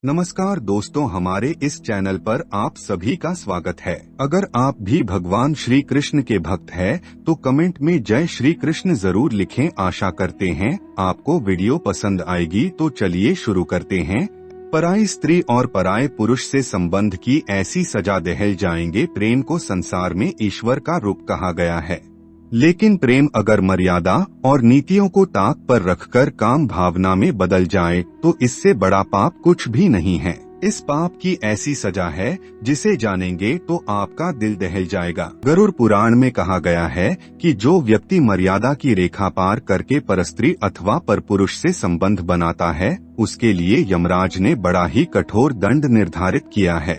नमस्कार दोस्तों, हमारे इस चैनल पर आप सभी का स्वागत है। अगर आप भी भगवान श्री कृष्ण के भक्त हैं, तो कमेंट में जय श्री कृष्ण जरूर लिखें। आशा करते हैं आपको वीडियो पसंद आएगी। तो चलिए शुरू करते हैं। पराई स्त्री और पराये पुरुष से संबंध की ऐसी सजा दहल जाएंगे। प्रेम को संसार में ईश्वर का रूप कहा गया है, लेकिन प्रेम अगर मर्यादा और नीतियों को ताक पर रखकर काम भावना में बदल जाए तो इससे बड़ा पाप कुछ भी नहीं है। इस पाप की ऐसी सजा है जिसे जानेंगे तो आपका दिल दहल जाएगा। गरुड़ पुराण में कहा गया है कि जो व्यक्ति मर्यादा की रेखा पार करके परस्त्री अथवा परपुरुष से संबंध बनाता है, उसके लिए यमराज ने बड़ा ही कठोर दंड निर्धारित किया है।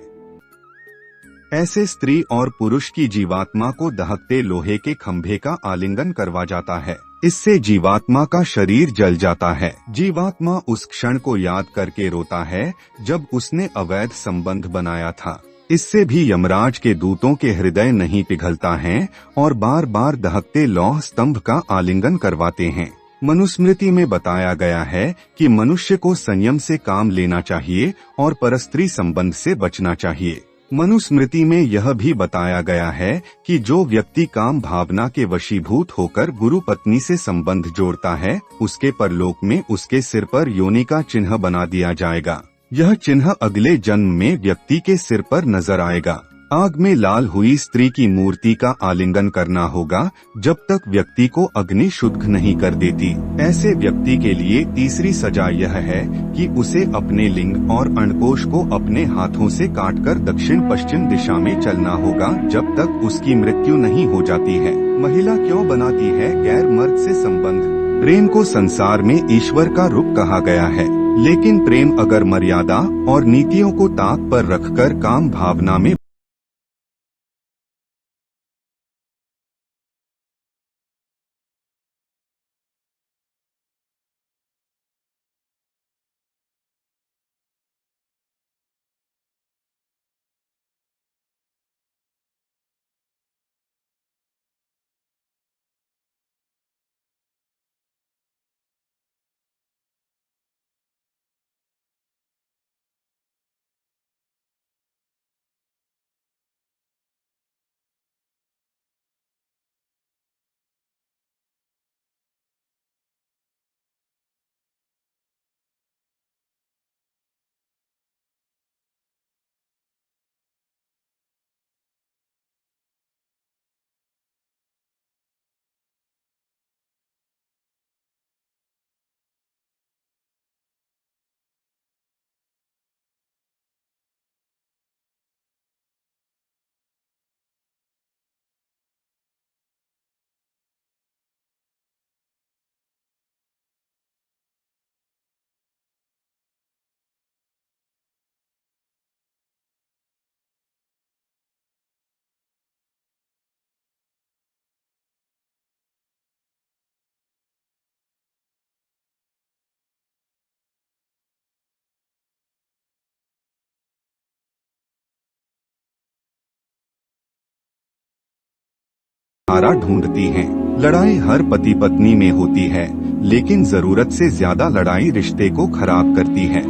ऐसे स्त्री और पुरुष की जीवात्मा को दहकते लोहे के खंभे का आलिंगन करवा जाता है। इससे जीवात्मा का शरीर जल जाता है। जीवात्मा उस क्षण को याद करके रोता है जब उसने अवैध संबंध बनाया था। इससे भी यमराज के दूतों के हृदय नहीं पिघलता है और बार बार दहकते लौह स्तंभ का आलिंगन करवाते हैं। मनुस्मृति में बताया गया है कि मनुष्य को संयम से काम लेना चाहिए और परस्त्री संबंध से बचना चाहिए। मनुस्मृति में यह भी बताया गया है कि जो व्यक्ति काम भावना के वशीभूत होकर गुरु पत्नी से संबंध जोड़ता है, उसके परलोक में उसके सिर पर योनि का चिन्ह बना दिया जाएगा। यह चिन्ह अगले जन्म में व्यक्ति के सिर पर नजर आएगा। आग में लाल हुई स्त्री की मूर्ति का आलिंगन करना होगा जब तक व्यक्ति को अग्नि शुद्ध नहीं कर देती। ऐसे व्यक्ति के लिए तीसरी सजा यह है कि उसे अपने लिंग और अंडकोश को अपने हाथों से काटकर दक्षिण पश्चिम दिशा में चलना होगा जब तक उसकी मृत्यु नहीं हो जाती है। महिला क्यों बनाती है गैर मर्द से संबंध? प्रेम को संसार में ईश्वर का रूप कहा गया है, लेकिन प्रेम अगर मर्यादा और नीतियों को ताक पर रखकर काम भावना में सहारा ढूंढती हैं। लड़ाई हर पति पत्नी में होती है, लेकिन जरूरत से ज्यादा लड़ाई रिश्ते को खराब करती है।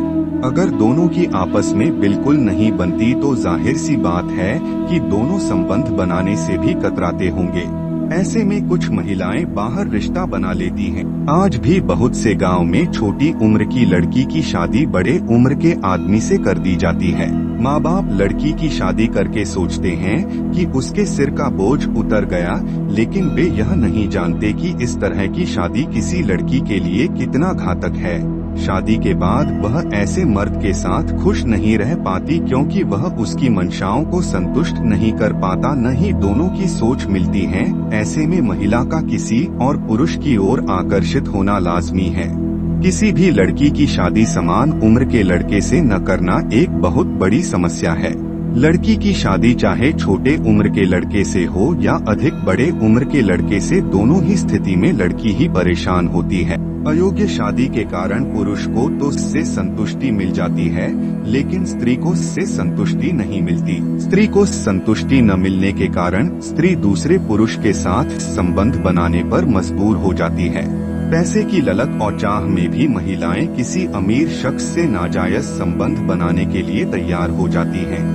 अगर दोनों की आपस में बिल्कुल नहीं बनती तो जाहिर सी बात है कि दोनों संबंध बनाने से भी कतराते होंगे। ऐसे में कुछ महिलाएं बाहर रिश्ता बना लेती हैं। आज भी बहुत से गांव में छोटी उम्र की लड़की की शादी बड़े उम्र के आदमी से कर दी जाती है। माँ बाप लड़की की शादी करके सोचते हैं कि उसके सिर का बोझ उतर गया, लेकिन वे यह नहीं जानते कि इस तरह की शादी किसी लड़की के लिए कितना घातक है। शादी के बाद वह ऐसे मर्द के साथ खुश नहीं रह पाती क्योंकि वह उसकी मंशाओं को संतुष्ट नहीं कर पाता, न ही दोनों की सोच मिलती है। ऐसे में महिला का किसी और पुरुष की ओर आकर्षित होना लाजमी है। किसी भी लड़की की शादी समान उम्र के लड़के से न करना एक बहुत बड़ी समस्या है। लड़की की शादी चाहे छोटे उम्र के लड़के से हो या अधिक बड़े उम्र के लड़के से, दोनों ही स्थिति में लड़की ही परेशान होती है। अयोग्य शादी के कारण पुरुष को तो इससे संतुष्टि मिल जाती है, लेकिन स्त्री को इससे संतुष्टि नहीं मिलती। स्त्री को संतुष्टि न मिलने के कारण स्त्री दूसरे पुरुष के साथ संबंध बनाने पर मजबूर हो जाती है। पैसे की ललक और चाह में भी महिलाएं किसी अमीर शख्स से नाजायज संबंध बनाने के लिए तैयार हो जाती हैं।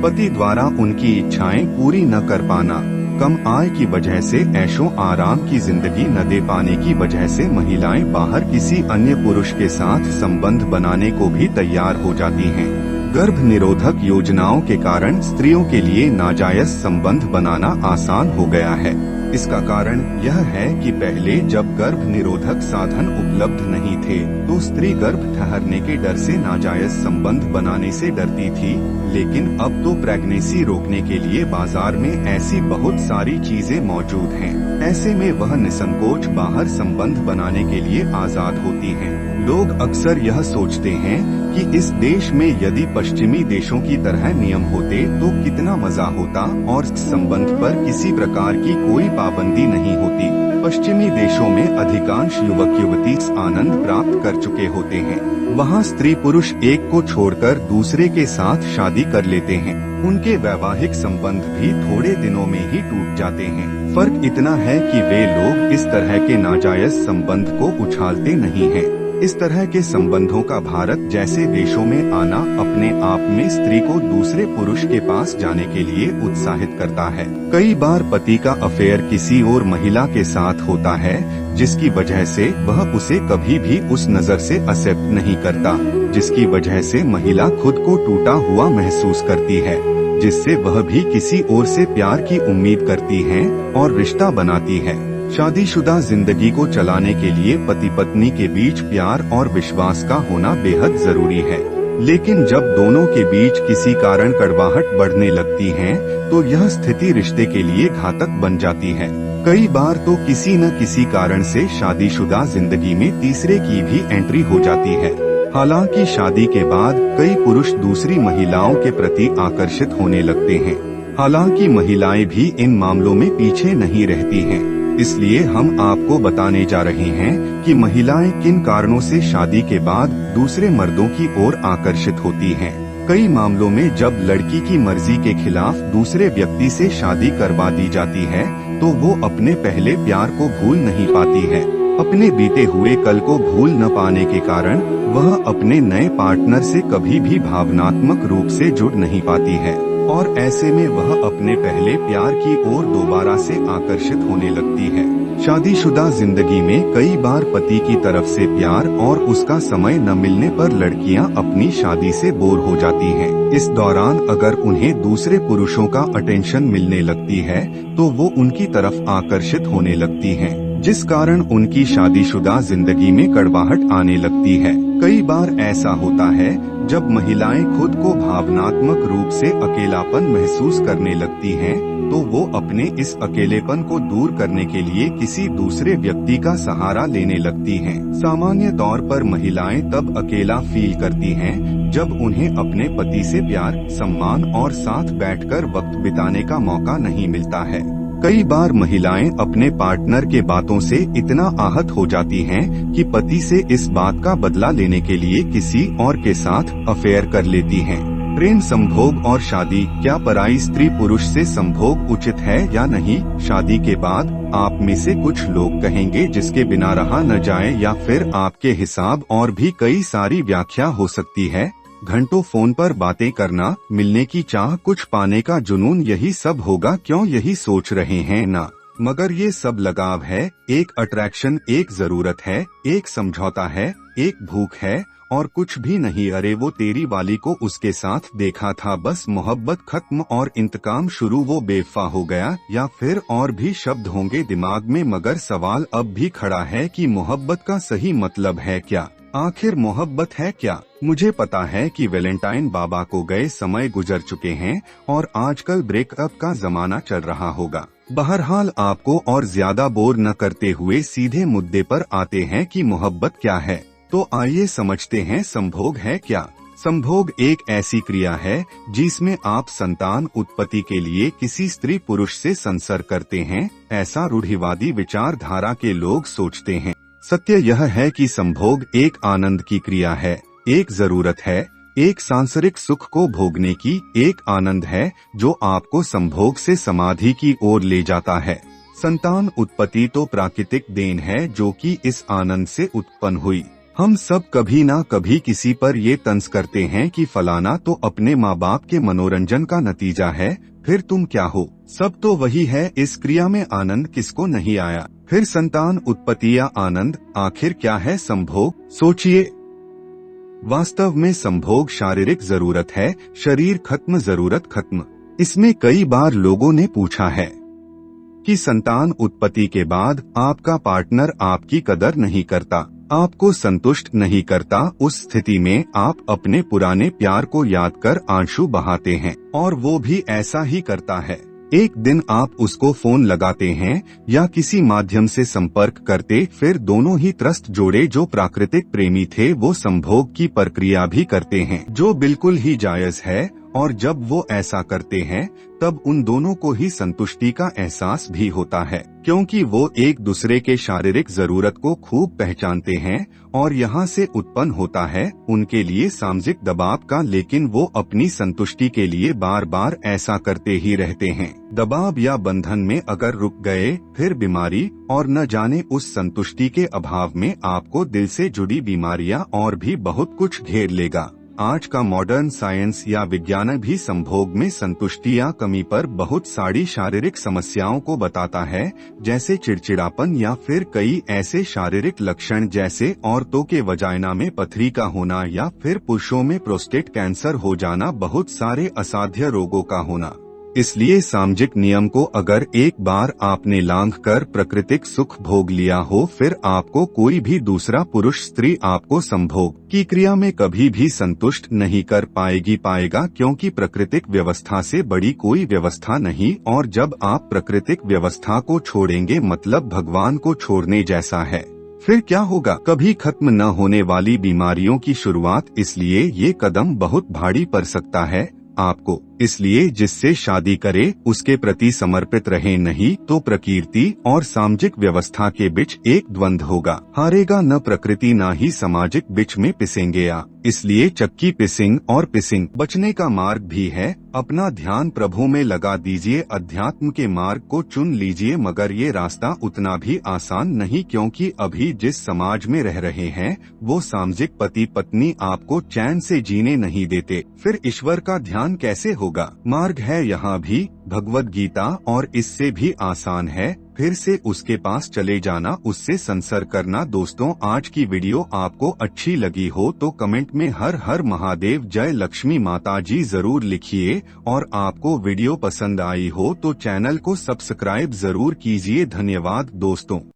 पति द्वारा उनकी इच्छाएं पूरी न कर पाना, कम आय की वजह से ऐशो आराम की जिंदगी न दे पाने की वजह से महिलाएं बाहर किसी अन्य पुरुष के साथ संबंध बनाने को भी तैयार हो जाती हैं। गर्भ निरोधक योजनाओं के कारण स्त्रियों के लिए नाजायज संबंध बनाना आसान हो गया है। इसका कारण यह है कि पहले जब गर्भ निरोधक साधन उपलब्ध नहीं थे तो स्त्री गर्भ ठहरने के डर से नाजायज संबंध बनाने से डरती थी, लेकिन अब तो प्रेगनेंसी रोकने के लिए बाजार में ऐसी बहुत सारी चीजें मौजूद हैं। ऐसे में वह निसंकोच बाहर संबंध बनाने के लिए आजाद होती हैं। लोग अक्सर यह सोचते हैं कि इस देश में यदि पश्चिमी देशों की तरह नियम होते तो कितना मजा होता और संबंध पर किसी प्रकार की कोई पाबंदी नहीं होती। पश्चिमी देशों में अधिकांश युवक युवती आनंद प्राप्त कर चुके होते हैं। वहाँ स्त्री पुरुष एक को छोड़कर दूसरे के साथ शादी कर लेते हैं। उनके वैवाहिक संबंध भी थोड़े दिनों में ही टूट जाते हैं। फर्क इतना है कि वे लोग इस तरह के नाजायज संबंध को उछालते नहीं हैं। इस तरह के संबंधों का भारत जैसे देशों में आना अपने आप में स्त्री को दूसरे पुरुष के पास जाने के लिए उत्साहित करता है। कई बार पति का अफेयर किसी और महिला के साथ होता है, जिसकी वजह से वह उसे कभी भी उस नजर से एक्सेप्ट नहीं करता, जिसकी वजह से महिला खुद को टूटा हुआ महसूस करती है, जिससे वह भी किसी और से प्यार की उम्मीद करती है और रिश्ता बनाती है। शादीशुदा जिंदगी को चलाने के लिए पति पत्नी के बीच प्यार और विश्वास का होना बेहद जरूरी है, लेकिन जब दोनों के बीच किसी कारण कड़वाहट बढ़ने लगती है तो यह स्थिति रिश्ते के लिए घातक बन जाती है। कई बार तो किसी न किसी कारण से शादीशुदा जिंदगी में तीसरे की भी एंट्री हो जाती है। हालांकि शादी के बाद कई पुरुष दूसरी महिलाओं के प्रति आकर्षित होने लगते हैं। हालांकि महिलाएं भी इन मामलों में पीछे नहीं रहती हैं। इसलिए हम आपको बताने जा रहे हैं कि महिलाएं किन कारणों से शादी के बाद दूसरे मर्दों की ओर आकर्षित होती हैं। कई मामलों में जब लड़की की मर्जी के खिलाफ दूसरे व्यक्ति से शादी करवा दी जाती है तो वो अपने पहले प्यार को भूल नहीं पाती है। अपने बीते हुए कल को भूल न पाने के कारण वह अपने नए पार्टनर से कभी भी भावनात्मक रूप से जुड़ नहीं पाती है और ऐसे में वह अपने पहले प्यार की ओर दोबारा से आकर्षित होने लगती है। शादीशुदा जिंदगी में कई बार पति की तरफ से प्यार और उसका समय न मिलने पर लड़कियां अपनी शादी से बोर हो जाती हैं। इस दौरान अगर उन्हें दूसरे पुरुषों का अटेंशन मिलने लगती है तो वो उनकी तरफ आकर्षित होने लगती हैं, जिस कारण उनकी शादीशुदा जिंदगी में कड़वाहट आने लगती है। कई बार ऐसा होता है जब महिलाएं खुद को भावनात्मक रूप से अकेलापन महसूस करने लगती हैं, तो वो अपने इस अकेलेपन को दूर करने के लिए किसी दूसरे व्यक्ति का सहारा लेने लगती हैं। सामान्य तौर पर महिलाएं तब अकेला फील करती हैं जब उन्हें अपने पति से प्यार, सम्मान और साथ बैठकर वक्त बिताने का मौका नहीं मिलता है। कई बार महिलाएं अपने पार्टनर के बातों से इतना आहत हो जाती हैं कि पति से इस बात का बदला लेने के लिए किसी और के साथ अफेयर कर लेती हैं। प्रेम, संभोग और शादी, क्या पराई स्त्री पुरुष से संभोग उचित है या नहीं? शादी के बाद आप में से कुछ लोग कहेंगे जिसके बिना रहा न जाए, या फिर आपके हिसाब और भी कई सारी व्याख्या हो सकती है। घंटों फोन पर बातें करना, मिलने की चाह, कुछ पाने का जुनून, यही सब होगा। क्यों यही सोच रहे हैं ना? मगर ये सब लगाव है, एक अट्रैक्शन, एक जरूरत है, एक समझौता है, एक भूख है और कुछ भी नहीं। अरे वो तेरी वाली को उसके साथ देखा था, बस मोहब्बत खत्म और इंतकाम शुरू, वो बेवफा हो गया, या फिर और भी शब्द होंगे दिमाग में। मगर सवाल अब भी खड़ा है कि मोहब्बत का सही मतलब है क्या? आखिर मोहब्बत है क्या? मुझे पता है कि वैलेंटाइन बाबा को गए समय गुजर चुके हैं और आजकल ब्रेकअप का जमाना चल रहा होगा। बहरहाल आपको और ज्यादा बोर न करते हुए सीधे मुद्दे पर आते हैं कि मोहब्बत क्या है। तो आइए समझते हैं संभोग है क्या। संभोग एक ऐसी क्रिया है जिसमें आप संतान उत्पत्ति के लिए किसी स्त्री पुरुष से संसर्ग करते हैं, ऐसा रूढ़िवादी विचारधारा के लोग सोचते हैं। सत्य यह है कि संभोग एक आनंद की क्रिया है, एक जरूरत है, एक सांसारिक सुख को भोगने की एक आनंद है जो आपको संभोग से समाधि की ओर ले जाता है। संतान उत्पत्ति तो प्राकृतिक देन है जो कि इस आनंद से उत्पन्न हुई। हम सब कभी ना कभी किसी पर ये तंज करते हैं कि फलाना तो अपने माँ बाप के मनोरंजन का नतीजा है, फिर तुम क्या हो। सब तो वही है, इस क्रिया में आनंद किसको नहीं आया। फिर संतान उत्पत्ति या आनंद आखिर क्या है? संभोग। सोचिए, वास्तव में संभोग शारीरिक जरूरत है, शरीर खत्म जरूरत खत्म। इसमें कई बार लोगों ने पूछा है कि संतान उत्पत्ति के बाद आपका पार्टनर आपकी कदर नहीं करता, आपको संतुष्ट नहीं करता। उस स्थिति में आप अपने पुराने प्यार को याद कर आंसू बहाते हैं और वो भी ऐसा ही करता है। एक दिन आप उसको फोन लगाते हैं या किसी माध्यम से संपर्क करते, फिर दोनों ही त्रस्त जोड़े जो प्राकृतिक प्रेमी थे वो संभोग की प्रक्रिया भी करते हैं, जो बिल्कुल ही जायज है। और जब वो ऐसा करते हैं तब उन दोनों को ही संतुष्टि का एहसास भी होता है, क्योंकि वो एक दूसरे के शारीरिक जरूरत को खूब पहचानते हैं और यहाँ से उत्पन्न होता है उनके लिए सामाजिक दबाव का। लेकिन वो अपनी संतुष्टि के लिए बार बार ऐसा करते ही रहते हैं। दबाव या बंधन में अगर रुक गए फिर बीमारी, और न जाने उस संतुष्टि के अभाव में आपको दिल से जुड़ी बीमारियां और भी बहुत कुछ घेर लेगा। आज का मॉडर्न साइंस या विज्ञान भी संभोग में संतुष्टि या कमी पर बहुत सारी शारीरिक समस्याओं को बताता है, जैसे चिड़चिड़ापन या फिर कई ऐसे शारीरिक लक्षण जैसे औरतों के वजाइना में पथरी का होना या फिर पुरुषों में प्रोस्टेट कैंसर हो जाना, बहुत सारे असाध्य रोगों का होना। इसलिए सामाजिक नियम को अगर एक बार आपने लांघ कर प्राकृतिक सुख भोग लिया हो, फिर आपको कोई भी दूसरा पुरुष स्त्री आपको संभोग की क्रिया में कभी भी संतुष्ट नहीं कर पाएगा, क्योंकि प्राकृतिक व्यवस्था से बड़ी कोई व्यवस्था नहीं। और जब आप प्राकृतिक व्यवस्था को छोड़ेंगे मतलब भगवान को छोड़ने जैसा है। फिर क्या होगा? कभी खत्म न होने वाली बीमारियों की शुरुआत। इसलिए ये कदम बहुत भारी पड़ सकता है आपको। इसलिए जिससे शादी करे उसके प्रति समर्पित रहे, नहीं तो प्रकृति और सामाजिक व्यवस्था के बीच एक द्वंद्व होगा। हारेगा न प्रकृति ना ही सामाजिक बीच में पिसेंगे या। इसलिए चक्की पिसिंग और पिसिंग बचने का मार्ग भी है। अपना ध्यान प्रभु में लगा दीजिए, अध्यात्म के मार्ग को चुन लीजिए। मगर ये रास्ता उतना भी आसान नहीं, क्योंकि अभी जिस समाज में रह रहे हैं वो सामाजिक पति पत्नी आपको चैन से जीने नहीं देते। फिर ईश्वर का ध्यान कैसे होगा? मार्ग है यहाँ भी, भगवद गीता, और इससे भी आसान है। फिर से उसके पास चले जाना, उससे संसर्ग करना। दोस्तों, आज की वीडियो आपको अच्छी लगी हो तो कमेंट में हर हर महादेव, जय लक्ष्मी माता जी जरूर लिखिए। और आपको वीडियो पसंद आई हो तो चैनल को सब्सक्राइब जरूर कीजिए। धन्यवाद दोस्तों।